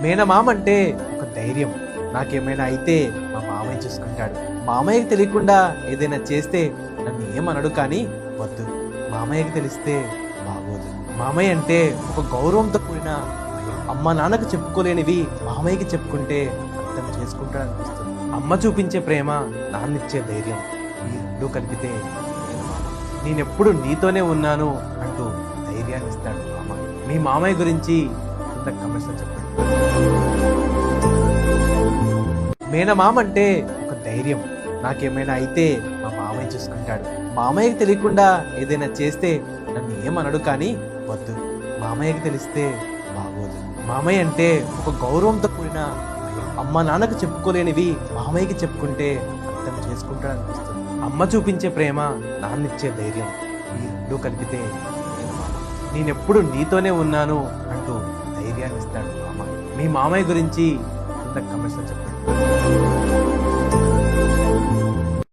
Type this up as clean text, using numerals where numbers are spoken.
మేనమామ అంటే ఒక ధైర్యం. నాకేమైనా అయితే మా మామయ్య చూసుకుంటాడు. మామయ్యకి తెలియకుండా ఏదైనా చేస్తే నన్ను ఏమనడు, కానీ వద్దు, మామయ్యకి తెలిస్తే బాగోదు. మామయ్య అంటే ఒక గౌరవంతో కూడిన భయం. అమ్మ నాన్నకు చెప్పుకోలేనివి మామయ్యకి చెప్పుకుంటే అర్థం చేసుకుంటాడు అనిపిస్తుంది. అమ్మ చూపించే ప్రేమ, నాన్నిచ్చే ధైర్యం, ఈ రెండు కలిపితే మేనమామ. నేనెప్పుడు నీతోనే ఉన్నాను అంటూ ధైర్యాన్ని ఇస్తాడు మామ. మీ మామయ్య గురించి కింద కమెంట్స్లో చెప్పండి. మేనమామ అంటే ఒక ధైర్యం. నాకేమైనా అయితే మా మామయ్య చూసుకుంటాడు. మామయ్యకి తెలియకుండా ఏదైనా చేస్తే నన్ను ఏమనడు, కానీ వద్దు, మామయ్యకి తెలిస్తే బాగోదు. మామయ్య అంటే ఒక గౌరవంతో కూడిన భయం. అమ్మ నాన్నకు చెప్పుకోలేనివి మామయ్యకి చెప్పుకుంటే అర్థం చేసుకుంటాడు అనిపిస్తుంది. అమ్మ చూపించే ప్రేమ, నాన్నిచ్చే ధైర్యం, ఈ రెండు కలిపితే మేనమామ. నేనెప్పుడు నీతోనే ఉన్నాను అంటూ ధైర్యాన్ని ఇస్తాడు మామ. మీ మామయ్య గురించి కింద కమెంట్స్లో చెప్పండి.